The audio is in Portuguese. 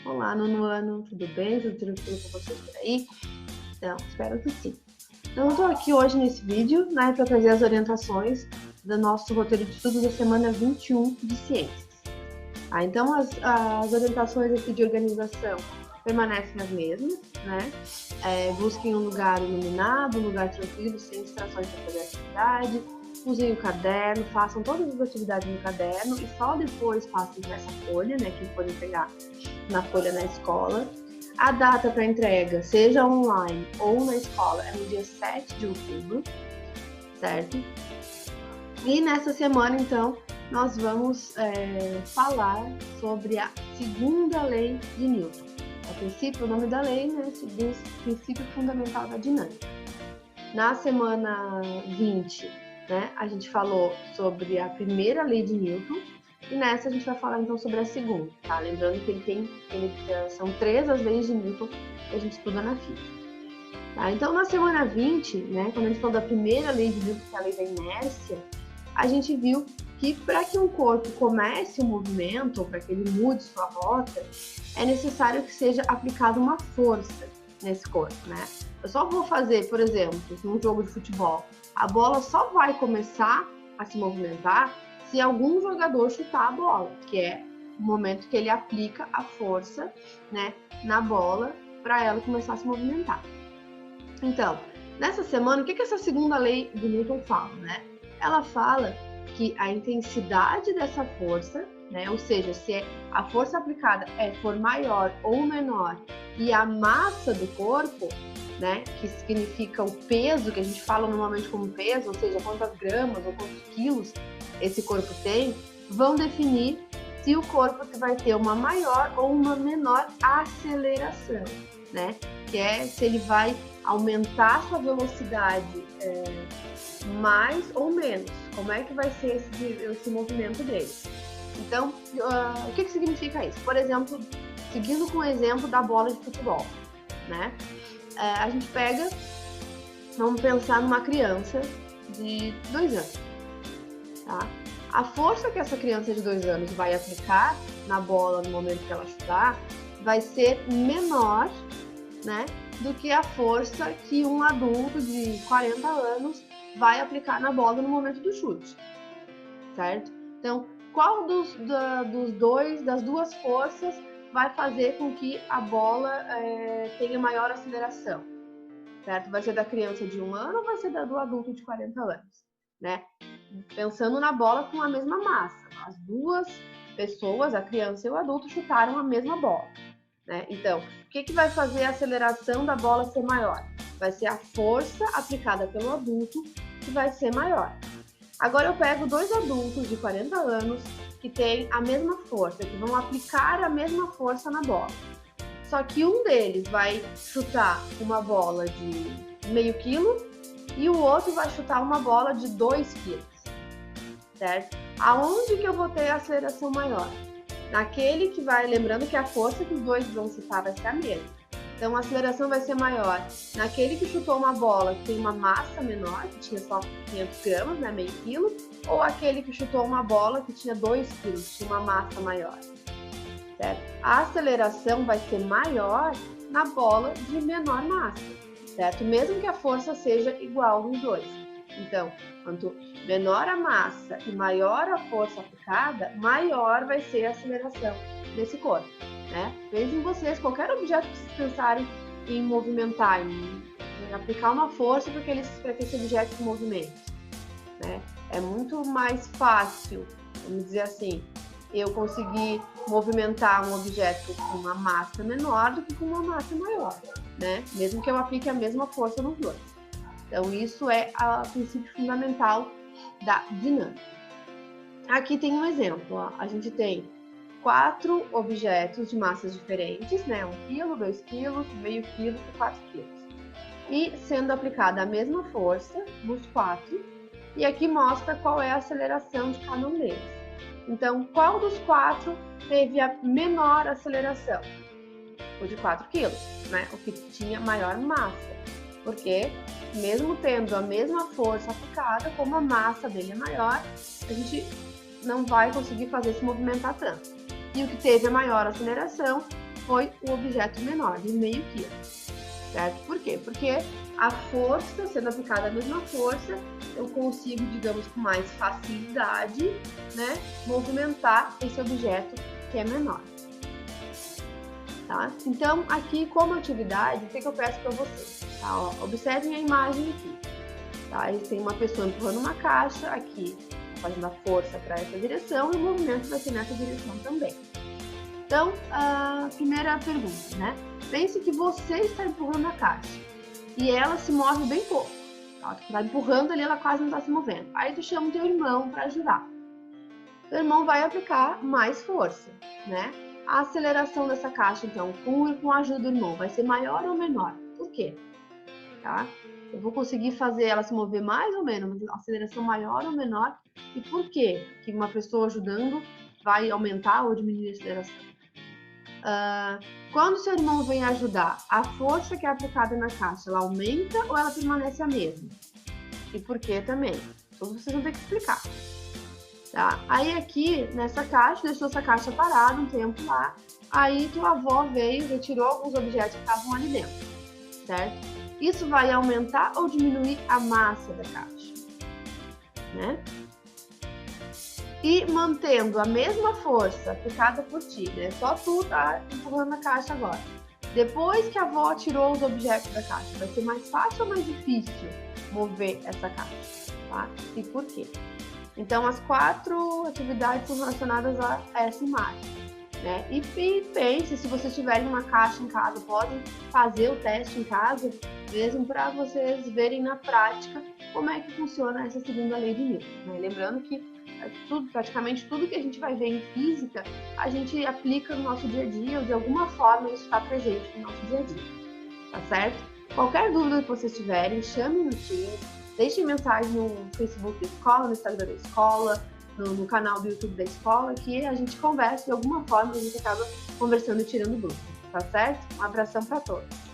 Olá, nono ano, tudo bem? Tudo tranquilo com vocês por aí? Então, espero que sim. Então, eu estou aqui hoje nesse vídeo, né, para trazer as orientações do nosso roteiro de estudos da semana 21 de ciências. Então, as orientações aqui de organização permanecem as mesmas, né? Busquem um lugar iluminado, um lugar tranquilo, sem distrações para fazer a atividade. Usem o caderno, façam todas as atividades no caderno e só depois passem para essa folha, né, que forem pegar na folha na escola. A data para entrega, seja online ou na escola, é no dia 7 de outubro, certo? E nessa semana, então, nós vamos falar sobre a segunda lei de Newton. A princípio, o nome da lei, né, diz princípio fundamental da dinâmica. Na semana 20, né, a gente falou sobre a primeira lei de Newton, e nessa a gente vai falar então sobre a segunda, tá? Lembrando que são 3 as leis de Newton que a gente estuda na física. Tá? Então, na semana 20, né, quando a gente falou da primeira lei de Newton, que é a lei da inércia, a gente viu que para que um corpo comece um movimento, ou para que ele mude sua rota, é necessário que seja aplicada uma força nesse corpo, né? Eu só vou fazer, por exemplo, num jogo de futebol, a bola só vai começar a se movimentar se algum jogador chutar a bola, que é o momento que ele aplica a força, né, na bola para ela começar a se movimentar. Então, nessa semana, o que essa segunda lei de Newton fala, né? Ela fala que a intensidade dessa força, né, ou seja, se a força aplicada for maior ou menor e a massa do corpo, né, que significa o peso, que a gente fala normalmente como peso, ou seja, quantas gramas ou quantos quilos esse corpo tem, vão definir se o corpo vai ter uma maior ou uma menor aceleração, né? Que é se ele vai aumentar sua velocidade mais ou menos. Como é que vai ser esse movimento dele? Então, o que significa isso? Por exemplo, seguindo com o exemplo da bola de futebol, né? A gente pega, vamos pensar numa criança de 2 anos, tá? A força que essa criança de 2 anos vai aplicar na bola no momento que ela chutar vai ser menor, né, do que a força que um adulto de 40 anos vai aplicar na bola no momento do chute, certo? Então, qual das duas forças vai fazer com que a bola tenha maior aceleração, certo? Vai ser da criança de 1 ano ou vai ser do adulto de 40 anos, né? Pensando na bola com a mesma massa. As duas pessoas, a criança e o adulto, chutaram a mesma bola, né? Então, o que vai fazer a aceleração da bola ser maior? Vai ser a força aplicada pelo adulto que vai ser maior. Agora eu pego 2 adultos de 40 anos que têm a mesma força, que vão aplicar a mesma força na bola. Só que um deles vai chutar uma bola de meio quilo e o outro vai chutar uma bola de 2 quilos, certo? Aonde que eu vou ter a aceleração maior? Naquele que vai, lembrando que a força que os dois vão chutar vai ser a mesma. Então a aceleração vai ser maior naquele que chutou uma bola que tem uma massa menor, que tinha só 500 gramas, né, meio quilo, ou aquele que chutou uma bola que tinha 2 quilos, tinha uma massa maior, certo? A aceleração vai ser maior na bola de menor massa, certo? Mesmo que a força seja igual nos dois. Então, quanto menor a massa e maior a força aplicada, maior vai ser a aceleração desse corpo, né? Vejam vocês, qualquer objeto que vocês pensarem em movimentar, em aplicar uma força para que esse objeto se movimente, né? É muito mais fácil, vamos dizer assim, eu conseguir movimentar um objeto com uma massa menor do que com uma massa maior, né? Mesmo que eu aplique a mesma força nos dois. Então, isso é o princípio fundamental da dinâmica. Aqui tem um exemplo, ó. A gente tem 4 objetos de massas diferentes, né? 1 quilo, 2 quilos, meio quilo e 4 quilos. E sendo aplicada a mesma força nos 4, e aqui mostra qual é a aceleração de cada um deles. Então, qual dos 4 teve a menor aceleração? O de 4 quilos, né? O que tinha maior massa. Porque, mesmo tendo a mesma força aplicada, como a massa dele é maior, a gente não vai conseguir fazer se movimentar tanto. E o que teve a maior aceleração foi o objeto menor, de meio quilo, certo? Por quê? Porque a força, sendo aplicada a mesma força, eu consigo, digamos, com mais facilidade, né, movimentar esse objeto que é menor. Tá? Então, aqui como atividade, o que eu peço para vocês? Tá? Ó, observem a imagem aqui. Tá? Eles têm uma pessoa empurrando uma caixa aqui, fazendo a força para essa direção, e o movimento vai ser nessa direção também. Então, a primeira pergunta, né? Pense que você está empurrando a caixa e ela se move bem pouco. Tá? Tu está empurrando ali, ela quase não está se movendo. Aí tu chama o teu irmão para ajudar. O irmão vai aplicar mais força, né? A aceleração dessa caixa, então, com a ajuda do irmão, vai ser maior ou menor? Por quê? Tá? Eu vou conseguir fazer ela se mover mais ou menos, uma aceleração maior ou menor. E por quê? Que uma pessoa ajudando vai aumentar ou diminuir a aceleração? Quando seu irmão vem ajudar, a força que é aplicada na caixa, ela aumenta ou ela permanece a mesma? E por quê também? Então vocês vão ter que explicar. Tá? Aí aqui, nessa caixa, deixou essa caixa parada um tempo lá, aí tua avó veio, retirou alguns objetos que estavam ali dentro, certo? Isso vai aumentar ou diminuir a massa da caixa, né? E mantendo a mesma força aplicada por ti, né? Só tu tá empurrando a caixa agora. Depois que a avó tirou os objetos da caixa, vai ser mais fácil ou mais difícil mover essa caixa, tá? E por quê? Então, as 4 atividades são relacionadas a essa imagem, né? E pense, se vocês tiverem uma caixa em casa, podem fazer o teste em casa, mesmo para vocês verem na prática como é que funciona essa segunda lei de Newton, né? Lembrando que praticamente tudo que a gente vai ver em física, a gente aplica no nosso dia a dia, ou de alguma forma isso está presente no nosso dia a dia, tá certo? Qualquer dúvida que vocês tiverem, chamem no Teams, deixem mensagem no Facebook da escola, no Instagram da escola, no canal do YouTube da escola, que a gente conversa de alguma forma, a gente acaba conversando e tirando dúvidas, tá certo? Um abração para todos!